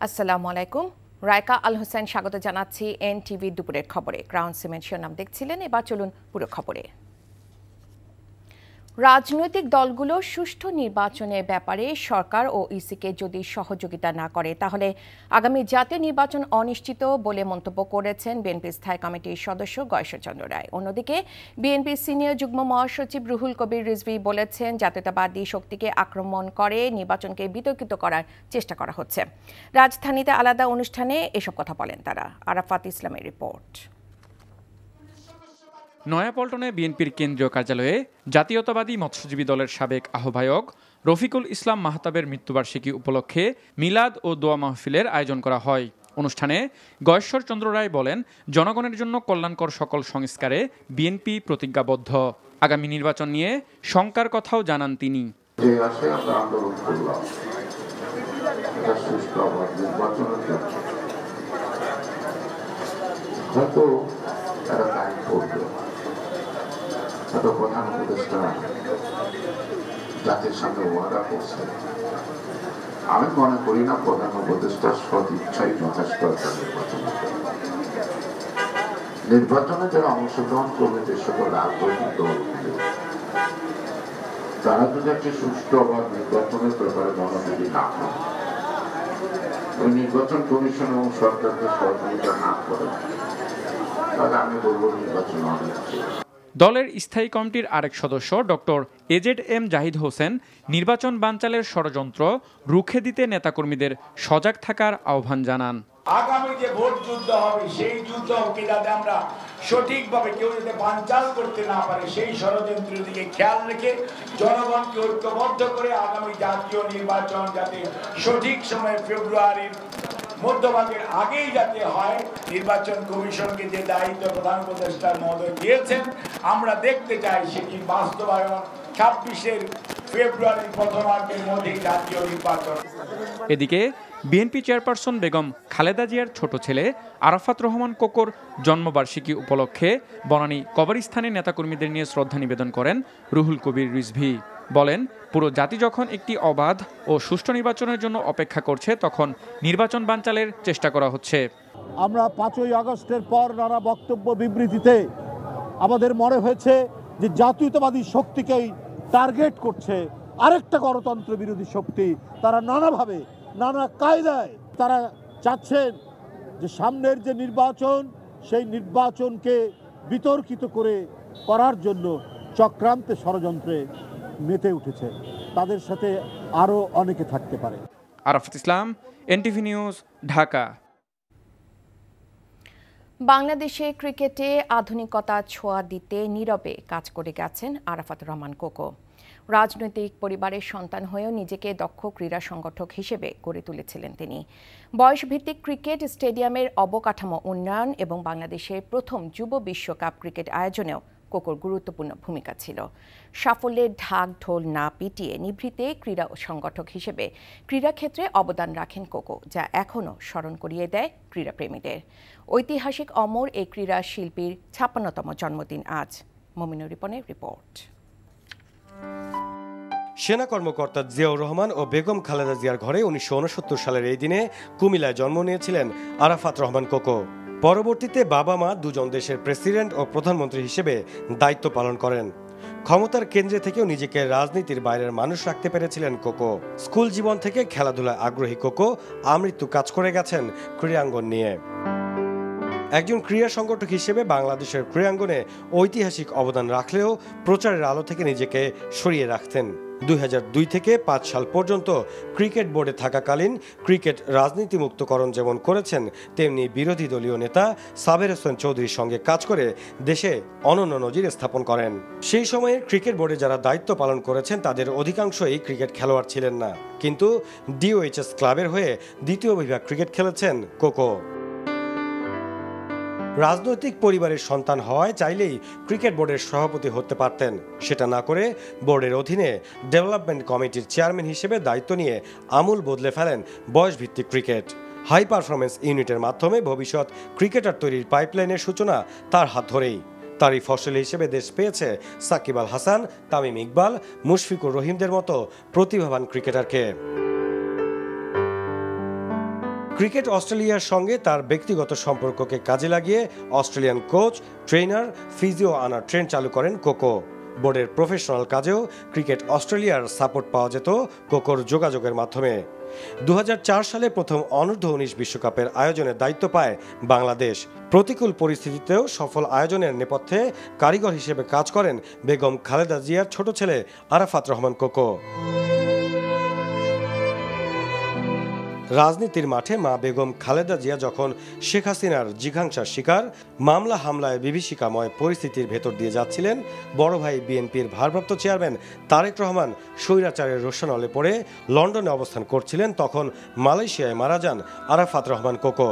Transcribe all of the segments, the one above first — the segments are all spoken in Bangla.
আসসালামু আলাইকুম। রায়কা আল হোসেন স্বাগত জানাচ্ছি এনটিভি দুপুরের খবরে। ক্রাউন সিমেন্ট শিরোনাম দেখছিলেন, এবার চলুন পুরো খবরে। রাজনৈতিক দলগুলো সুষ্ঠু নির্বাচনের ব্যাপারে সরকার ও ইসিকে যদি সহযোগিতা না করে তাহলে আগামী জাতীয় নির্বাচন অনিশ্চিত বলে মন্তব্য করেছেন বিএনপি স্থায়ী কমিটির সদস্য গয়েশ্বরচন্দ্র রায়। অন্যদিকে বিএনপির সিনিয়র যুগ্ম মহাসচিব রুহুল কবির রিজভী বলেছেন, জাতীয়তাবাদী শক্তিকে আক্রমণ করে নির্বাচনকে বিতর্কিত করার চেষ্টা করা হচ্ছে। রাজধানীতে আলাদা অনুষ্ঠানে এসব কথা বলেন তারা। আরাফাত ইসলামের রিপোর্ট। নয়াপল্টনে বিএনপির কেন্দ্রীয় কার্যালয়ে জাতীয়তাবাদী মৎস্যজীবী দলের সাবেক আহ্বায়ক রফিকুল ইসলাম মাহতাবের মৃত্যুবার্ষিকী উপলক্ষে মিলাদ ও দোয়া মাহফিলের আয়োজন করা হয়। অনুষ্ঠানে গয়েশ্বরচন্দ্র রায় বলেন, জনগণের জন্য কল্যাণকর সকল সংস্কারে বিএনপি প্রতিজ্ঞাবদ্ধ। আগামী নির্বাচন নিয়ে শঙ্কার কথাও জানান তিনি। প্রধান উপদেষ্টা জাতির সামনে ওয়াদা করছে, আমি মনে করি না প্রধান উপদেষ্টার সৎ ইচ্ছাই যথেষ্ট নির্বাচনে যারা অংশগ্রহণ করবে যে সকল রাজনৈতিক দলগুলো, তারা যদি একটি সুষ্ঠু বা নির্বাচনের ব্যাপারে জনবিধি না হয়, ওই নির্বাচন কমিশন এবং সরকারকে সহযোগিতা না করে, তাহলে আমি বলবো নির্বাচন অনিশ্চিত। দলের স্থায়ী কমিটির আরেক সদস্য ডক্টর এজেড-এম জাহিদ হোসেন নির্বাচন বানচালের ষড়যন্ত্র রুখে দিতে নেতাকর্মীদের সজাগ থাকার আহ্বান জানান। আগামী যে ভোট যুদ্ধ হবে, সেই যুদ্ধকে যাতে আমরা সঠিকভাবে কেউ যাতে বানচাল করতে না পারে, সেই ষড়যন্ত্রের দিকে খেয়াল রেখে জনগণকে ঐক্যবদ্ধ করে আগামী জাতীয় নির্বাচন যাতে সঠিক সময়ে ফেব্রুয়ারির মধ্যভাগের আগেই যাতে হয়, নির্বাচন কমিশনকে যে দায়িত্ব প্রধান উপদেষ্টা মহোদয় দিয়েছেন, আমরা দেখতে চাই সেটি বাস্তবায়ন 26 ফেব্রুয়ারির প্রথমার্ধের মধ্যেই জাতীয় নির্বাচন। এদিকে বিএনপি চেয়ারপারসন বেগম খালেদা জিয়ার ছোট ছেলে আরাফাত রহমান কোকোর জন্মবার্ষিকী উপলক্ষে বনানী কবরস্থানে নেতাকর্মীদের নিয়ে শ্রদ্ধা নিবেদন করেন রুহুল কবির রিজভী। বলেন, পুরো জাতি যখন একটি অবাধ ও সুষ্ঠু নির্বাচনের জন্য অপেক্ষা করছে, তখন নির্বাচন বানচালের চেষ্টা করা হচ্ছে। আমরা 5ই আগস্টের পর নানা বক্তব্য বিবৃতিতে আমাদের মনে হয়েছে যে জাতীয়তাবাদী শক্তিকেই টার্গেট করছে আরেকটা গণতন্ত্র বিরোধী শক্তি। তারা নানাভাবে নানা কায়দায় তারা চাচ্ছেন যে সামনের যে নির্বাচন, সেই নির্বাচনকে বিতর্কিত করার জন্য চক্রান্তে ষড়যন্ত্রে মেতে উঠেছে। তাদের সাথে আরও অনেকে থাকতে পারে। আরাফাত ইসলাম, এনটিভি নিউজ, ঢাকা। বাংলাদেশে ক্রিকেটে আধুনিকতা ছোঁয়া দিতে নীরবে কাজ করে গেছেন আরাফাত রহমান কোকো। রাজনৈতিক পরিবারের সন্তান হয়েও নিজেকে দক্ষ ক্রীড়া সংগঠক হিসেবে গড়ে তুলেছিলেন তিনি। বয়সভিত্তিক ক্রিকেট স্টেডিয়ামের অবকাঠামো উন্নয়ন এবং বাংলাদেশের প্রথম যুব বিশ্বকাপ ক্রিকেট আয়োজনেও কোকোর গুরুত্বপূর্ণ ভূমিকা ছিল। সাফল্যের ঢাক ঢোল না পিটিয়ে নিভৃতে ক্রীড়া সংগঠক হিসেবে ক্রীড়াক্ষেত্রে অবদান রাখেন কোকো, যা এখনও স্মরণ করিয়ে দেয় ক্রীড়াপ্রেমীদের। ঐতিহাসিক অমর এই ক্রীড়া শিল্পীর 56তম জন্মদিন আজ। মমিনুর রিপনের রিপোর্ট। সেনা কর্মকর্তা জিয়াউর রহমান ও বেগম খালেদা জিয়ার ঘরে 1969 সালের এই দিনে কুমিল্লায় জন্ম নিয়েছিলেন আরাফাত রহমান কোকো। পরবর্তীতে বাবা মা দুজন দেশের প্রেসিডেন্ট ও প্রধানমন্ত্রী হিসেবে দায়িত্ব পালন করেন। ক্ষমতার কেন্দ্রে থেকেও নিজেকে রাজনীতির বাইরের মানুষ রাখতে পেরেছিলেন কোকো। স্কুল জীবন থেকে খেলাধুলায় আগ্রহী কোকো আমৃত্যু কাজ করে গেছেন ক্রীড়াঙ্গন নিয়ে। একজন ক্রীড়া সংগঠক হিসেবে বাংলাদেশের ক্রীড়াঙ্গনে ঐতিহাসিক অবদান রাখলেও প্রচারের আলো থেকে নিজেকে সরিয়ে রাখতেন। 2002 থেকে 5 সাল পর্যন্ত ক্রিকেট বোর্ডে থাকাকালীন ক্রিকেট রাজনীতিমুক্তকরণ যেমন করেছেন, তেমনি বিরোধী দলীয় নেতা সাবের হোসেন চৌধুরীর সঙ্গে কাজ করে দেশে অনন্য নজির স্থাপন করেন। সেই সময়ে ক্রিকেট বোর্ডে যারা দায়িত্ব পালন করেছেন তাদের অধিকাংশই ক্রিকেট খেলোয়াড় ছিলেন না, কিন্তু ডিওএইচএস ক্লাবের হয়ে দ্বিতীয় বিভাগ ক্রিকেট খেলেছেন কোকো। রাজনৈতিক পরিবারের সন্তান হওয়ায় চাইলেই ক্রিকেট বোর্ডের সভাপতি হতে পারতেন। সেটা না করে বোর্ডের অধীনে ডেভেলপমেন্ট কমিটির চেয়ারম্যান হিসেবে দায়িত্ব নিয়ে আমূল বদলে ফেলেন বয়সভিত্তিক ক্রিকেট। হাই পারফরমেন্স ইউনিটের মাধ্যমে ভবিষ্যৎ ক্রিকেটার তৈরির পাইপলাইনের সূচনা তার হাত ধরেই। তারই ফসল হিসেবে দেশ পেয়েছে সাকিব আল হাসান, তামিম ইকবাল, মুশফিকুর রহিমদের মতো প্রতিভাবান ক্রিকেটারকে। ক্রিকেট অস্ট্রেলিয়ার সঙ্গে তার ব্যক্তিগত সম্পর্ককে কাজে লাগিয়ে অস্ট্রেলিয়ান কোচ, ট্রেনার, ফিজিও আনার ট্রেন্ড চালু করেন কোকো। বোর্ডের প্রফেশনাল কাজেও ক্রিকেট অস্ট্রেলিয়ার সাপোর্ট পাওয়া যেত কোকোর যোগাযোগের মাধ্যমে। 2004 সালে প্রথম অনূর্ধ্ব-19 বিশ্বকাপের আয়োজনের দায়িত্ব পায় বাংলাদেশ। প্রতিকূল পরিস্থিতিতেও সফল আয়োজনের নেপথ্যে কারিগর হিসেবে কাজ করেন বেগম খালেদা জিয়ার ছোট ছেলে আরাফাত রহমান কোকো। রাজনীতির মাঠে মা বেগম খালেদা জিয়া যখন শেখ হাসিনার জিঘাংসার শিকার, মামলা হামলায় বিভীষিকাময় পরিস্থিতির ভেতর দিয়ে যাচ্ছিলেন, বড় ভাই বিএনপির ভারপ্রাপ্ত চেয়ারম্যান তারেক রহমান স্বৈরাচারের রোষানলে পড়ে লন্ডনে অবস্থান করছিলেন, তখন মালয়েশিয়ায় মারা যান আরাফাত রহমান কোকো।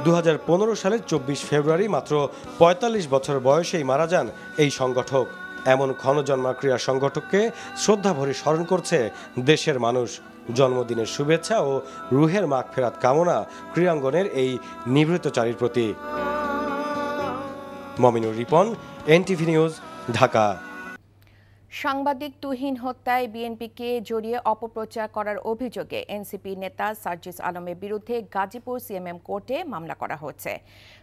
2015 সালের 24 ফেব্রুয়ারি মাত্র 45 বছর বয়সেই মারা যান এই সংগঠক। এমন ক্ষণজন্মা ক্রীড়া সংগঠককে শ্রদ্ধাভরে স্মরণ করছে দেশের মানুষ। জন্মদিনের শুভেচ্ছা ও রুহের মাগফিরাত কামনা ক্রীড়াঙ্গনের এই নিভৃতচারীর প্রতি। Mominur Ripon, NTV news, Dhaka. সাংবাদিক তুহিন হত্যায় বিএনপিকে জড়িয়ে অপপ্রচার করার অভিযোগে এনসিপি নেতা সার্জিস আলমের বিরুদ্ধে গাজীপুর সিএমএম কোর্টে মামলা করা হচ্ছে।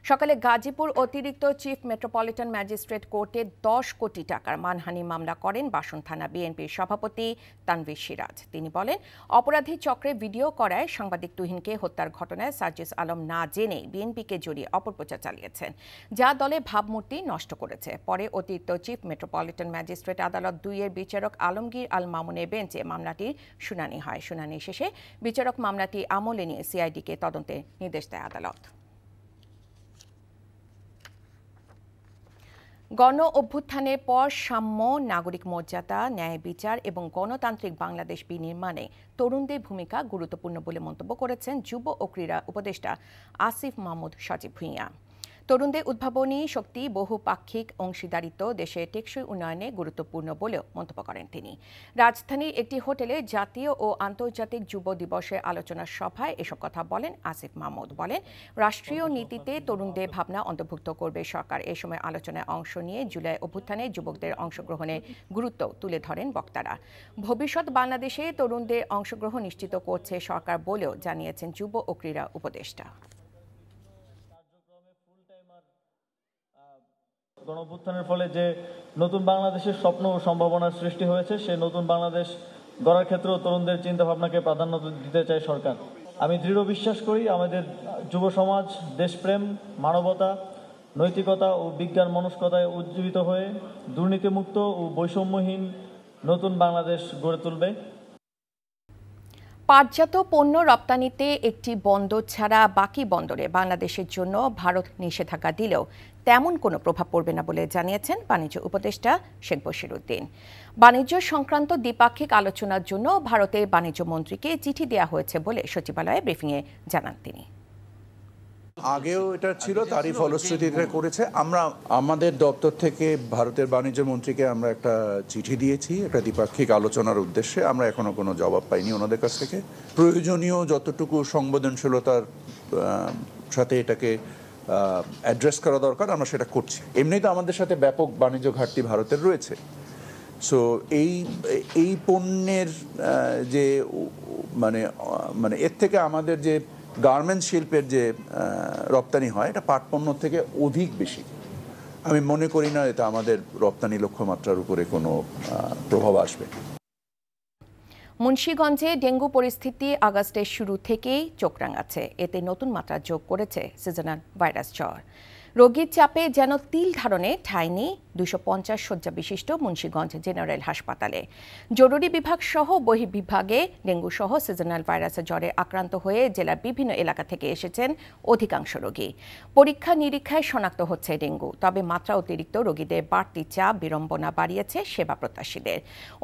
সকালে গাজীপুর অতিরিক্ত চিফ মেট্রোপলিটন ম্যাজিস্ট্রেট কোর্টে 10 কোটি টাকার মানহানি মামলা করেন বাসন থানা বিএনপির সভাপতি তানভীর সিরাজ। তিনি বলেন, অপরাধী চক্রে ভিডিও করায় সাংবাদিক তুহিনকে হত্যার ঘটনায় সার্জিস আলম না জেনে বিএনপিকে জড়িয়ে অপপ্রচার চালিয়েছেন, যা দলে ভাবমূর্তি নষ্ট করেছে। পরে অতিরিক্ত চিফ মেট্রোপলিটন ম্যাজিস্ট্রেট আদালত 2-এর বিচারক আলমগীর আল মামুনের বেঞ্চে মামলাটির শুনানি হয়। শুনানি শেষে বিচারক মামলাটি আমলে নিয়ে সিআইডিকে তদন্তের নির্দেশ দেয় আদালত। গণ অভ্যুত্থানের পর সাম্য, নাগরিক মর্যাদা, ন্যায় বিচার এবং গণতান্ত্রিক বাংলাদেশ বিনির্মাণে তরুণদের ভূমিকা গুরুত্বপূর্ণ বলে মন্তব্য করেছেন যুব ও ক্রীড়া উপদেষ্টা আসিফ মাহমুদ সজীব ভুঁইয়া। তরুণদের উদ্ভাবনী শক্তি, বহুপাক্ষিক অংশীদারিত্ব দেশের টেকসই উন্নয়নে গুরুত্বপূর্ণ বলেও মন্তব্য করেন তিনি। রাজধানীর একটি হোটেলে জাতীয় ও আন্তর্জাতিক যুব দিবসের আলোচনা সভায় এসব কথা বলেন আসিফ মাহমুদ। বলেন, রাষ্ট্রীয় নীতিতে তরুণদের ভাবনা অন্তর্ভুক্ত করবে সরকার। এ সময় আলোচনায় অংশ নিয়ে জুলাই অভ্যুত্থানে যুবকদের অংশগ্রহণের গুরুত্ব তুলে ধরেন বক্তারা। ভবিষ্যৎ বাংলাদেশে তরুণদের অংশগ্রহণ নিশ্চিত করছে সরকার বলেও জানিয়েছেন যুব ও ক্রীড়া উপদেষ্টা। গণঅভ্যুত্থানের ফলে যে নতুন বাংলাদেশের স্বপ্ন ও সম্ভাবনার সৃষ্টি হয়েছে, সেই নতুন বাংলাদেশ গড়ার ক্ষেত্রেও তরুণদের চিন্তাভাবনাকে প্রাধান্য দিতে চায় সরকার। আমি দৃঢ় বিশ্বাস করি আমাদের যুব সমাজ দেশপ্রেম, মানবতা, নৈতিকতা ও বিজ্ঞান মনস্কতায় উজ্জীবিত হয়ে দুর্নীতিমুক্ত ও বৈষম্যহীন নতুন বাংলাদেশ গড়ে তুলবে। পাটজাত পণ্য রপ্তানিতে একটি বন্দর ছাড়া বাকি বন্দরে বাংলাদেশের জন্য ভারত নিষেধাজ্ঞা দিলেও তেমন কোনো প্রভাব পড়বে না বলে জানিয়েছেন বাণিজ্য উপদেষ্টা শেখ বশিরউদ্দিন। বাণিজ্য সংক্রান্ত দ্বিপাক্ষিক আলোচনার জন্য ভারতের বাণিজ্য মন্ত্রীকে চিঠি দেওয়া হয়েছে বলে সচিবালয়ে ব্রিফিংয়ে জানান তিনি। আগেও এটা ছিল, তারই ফলশ্রুতিতে করেছে। আমরা আমাদের দপ্তর থেকে ভারতের বাণিজ্য মন্ত্রীকে আমরা একটা চিঠি দিয়েছি একটা দ্বিপাক্ষিক আলোচনার উদ্দেশ্যে। আমরা এখনো কোনো জবাব পাইনি ওনাদের কাছ থেকে। প্রয়োজনীয় যতটুকু সংবেদনশীলতার সাথে এটাকে অ্যাড্রেস করা দরকার আমরা সেটা করছি। এমনি তো আমাদের সাথে ব্যাপক বাণিজ্য ঘাটতি ভারতের রয়েছে। সো এই পণ্যের যে মানে এর থেকে আমাদের যে গার্মেন্টস শিল্পের যে রপ্তানি হয়, এটা পাট পণ্য থেকে অধিক বেশি। আমি মনে করি না এটা আমাদের রপ্তানি লক্ষ্যমাত্রার উপরে কোনো প্রভাব আসবে। মুন্সিগঞ্জে ডেঙ্গু পরিস্থিতি আগস্টের শুরু থেকেই চোখ রাঙাচ্ছে। এতে নতুন মাত্রা যোগ করেছে সিজনাল ভাইরাস জ্বর। রোগীর চাপে যেন তিল ধারণে ঠাঁই নেই 250 শয্যা বিশিষ্ট মুন্সিগঞ্জ জেনারেল হাসপাতালে। জরুরি বিভাগ সহ বহির্বিভাগে ডেঙ্গু সহ সিজনাল ভাইরাসের জ্বরে আক্রান্ত হয়ে জেলার বিভিন্ন এলাকা থেকে এসেছেন অধিকাংশ রোগী। পরীক্ষা নিরীক্ষায় শনাক্ত হচ্ছে ডেঙ্গু। তবে মাত্রা অতিরিক্ত রোগীদের বাড়তি চাপ বিড়ম্বনা বাড়িয়েছে সেবা প্রত্যাশীদের।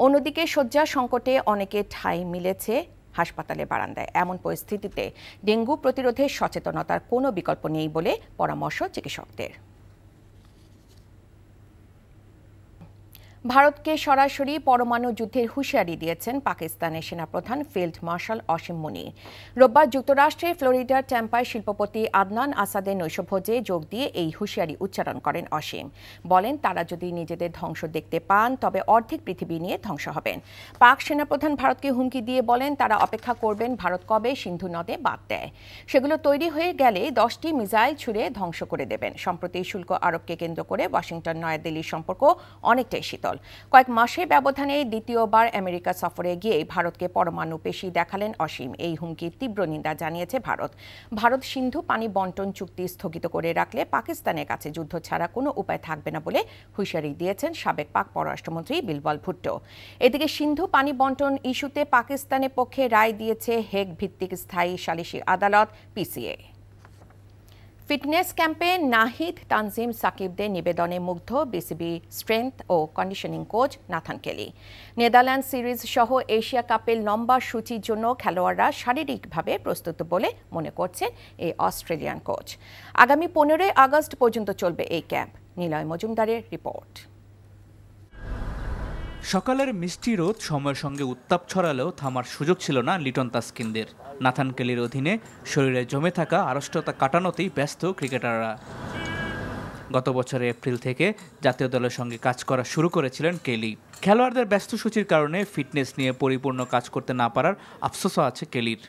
অন্যদিকে শয্যা সংকটে অনেকে ঠাঁই মিলেছে হাসপাতালে বারান্দায়। এমন পরিস্থিতিতে ডেঙ্গু প্রতিরোধে সচেতনতার কোনো বিকল্প নেই বলে পরামর্শ চিকিৎসকদের। ভারতকে সরাসরি পরমাণু যুদ্ধের হুঁশিয়ারি দিয়েছেন পাকিস্তানের সেনাপ্রধান ফিল্ড মার্শাল অসীম মুনি। রোববার যুক্তরাষ্ট্রের ফ্লোরিডার ট্যাম্পায় শিল্পপতি আদনান আসাদের নৈশভোজে যোগ দিয়ে এই হুঁশিয়ারি উচ্চারণ করেন অসীম। বলেন, তারা যদি নিজেদের ধ্বংস দেখতে পান তবে অর্ধেক পৃথিবী নিয়ে ধ্বংস হবেন। পাক সেনাপ্রধান ভারতকে হুমকি দিয়ে বলেন, তারা অপেক্ষা করবেন ভারত কবে সিন্ধু নদে বাদ দেয়। সেগুলো তৈরি হয়ে গেলে 10টি মিসাইল ছুড়ে ধ্বংস করে দেবেন। সম্প্রতি শুল্ক আরোপকে কেন্দ্র করে ওয়াশিংটন নয়াদিল্লির সম্পর্ক অনেকটাই শীতল। কয়েক মাসের ব্যবধানে দ্বিতীয়বার আমেরিকা সফরে গিয়ে ভারতকে পরমাণু পেশি দেখালেন অসীম। এই হুমকির তীব্র নিন্দা জানিয়েছে ভারত সিন্ধু পানি বন্টন চুক্তি স্থগিত করে রাখলে পাকিস্তানের কাছে যুদ্ধ ছাড়া কোনো উপায় থাকবে না বলে হুঁশিয়ারি দিয়েছেন সাবেক পাক পররাষ্ট্রমন্ত্রী বিলওয়াল ভুট্টো। এদিকে সিন্ধু পানি বন্টন ইস্যুতে পাকিস্তানের পক্ষে রায় দিয়েছে হেগ ভিত্তিক স্থায়ী সালিসি আদালত পিসিএ। ফিটনেস ক্যাম্পে নাহিদ তানজিম সাকিবদের নিবেদনে মুগ্ধ বিসিবি স্ট্রেংথ ও conditioning coach Nathan Kelly. Netherland series সহ এশিয়া কাপের লম্বা সূচির জন্য খেলোয়াড়রা শারীরিকভাবে প্রস্তুত বলে মনে করছেন এই অস্ট্রেলিয়ান কোচ। আগামী 15 আগস্ট পর্যন্ত চলবে এই ক্যাম্প। নিলয় মজুমদারের রিপোর্ট। সকালের মিষ্টি রোদ সময়ের সঙ্গে উত্তাপ ছড়ালেও থামার সুযোগ ছিল না লিটন তাসকিনদের। নাথান কেলির অধীনে শরীরে জমে থাকা আড়ষ্টতা কাটানোতেই ব্যস্ত ক্রিকেটাররা। গত বছরের এপ্রিল থেকে জাতীয় দলের সঙ্গে কাজ করা শুরু করেছিলেন কেলি। খেলোয়াড়দের ব্যস্ত সূচির কারণে ফিটনেস নিয়ে পরিপূর্ণ কাজ করতে না পারার আফসোসও আছে কেলির।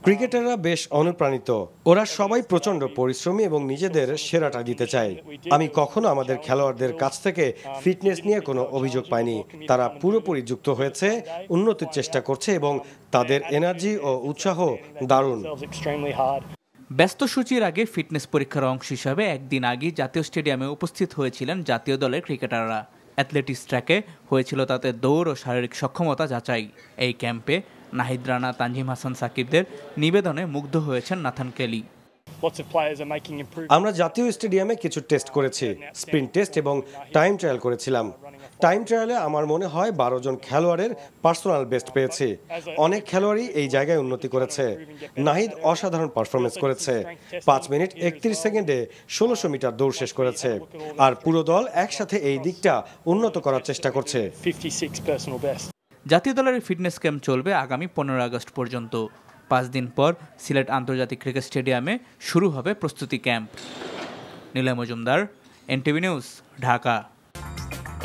ক্রিকেটাররা বেশ অনুপ্রাণিত। ওরা সবাই প্রচন্ড পরিশ্রমী এবং নিজেদের সেরাটা দিতে চায়। আমি কখনো আমাদের খেলোয়াড়দের কাছ থেকে ফিটনেস নিয়ে কোনো অভিযোগ পাইনি। তারা পুরোপুরি যুক্ত হয়েছে, উন্নতির চেষ্টা করছে এবং তাদের এনার্জি ও উৎসাহ দারুণ। ব্যস্ত সূচির আগে ফিটনেস পরীক্ষার অংশ হিসাবে একদিন আগে জাতীয় স্টেডিয়ামে উপস্থিত হয়েছিলেন জাতীয় দলের ক্রিকেটাররা। অ্যাথলেটিক্স ট্র্যাকে হয়েছিল তাতে দৌড় ও শারীরিক সক্ষমতা যাচাই। এই ক্যাম্পে নাহিদ রানা, তানজিম হাসান সাকিবদের নিবেদনে মুগ্ধ হয়েছেন নাথান কেলি। আমরা জাতীয় স্টেডিয়ামে কিছু টেস্ট করেছি, স্প্রিন্ট টেস্ট এবং টাইম ট্রায়াল করেছিলাম। টাইম ট্রায়ালে আমার মনে হয় 12 জন খেলোয়াড়ের পার্সোনাল বেস্ট পেয়েছি। অনেক খেলোয়াড়ই এই জায়গায় উন্নতি করেছে। নাহিদ অসাধারণ পারফরমেন্স করেছে। 5 মিনিট 31 সেকেন্ডে 1600 মিটার দৌড় শেষ করেছে। আর পুরো দল একসাথে এই দিকটা উন্নত করার চেষ্টা করছে। জাতীয় দলের ফিটনেস ক্যাম্প চলবে আগামী 15 আগস্ট পর্যন্ত। 5 দিন পর সিলেট আন্তর্জাতিক ক্রিকেট স্টেডিয়ামে শুরু হবে প্রস্তুতি camp. Niloy Majumdar, NTV news, Dhaka.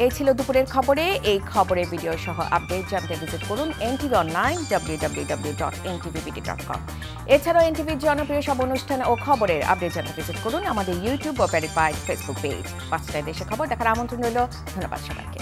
এই ছিল দুপুরের খবরে। এই খবরের ভিডিও সহ আপডেট জানতে ভিজিট করুন NTV অনলাইন www.ntvbd.com। এছাড়াও এনটিভির জনপ্রিয় সব অনুষ্ঠান ও খবরের আপডেট জানতে ভিজিট করুন আমাদের ইউটিউব ও ভেরিফাইড ফেসবুক পেজ। 5টায় দেশে খবর দেখার আমন্ত্রণ রইল। ধন্যবাদ সবাইকে।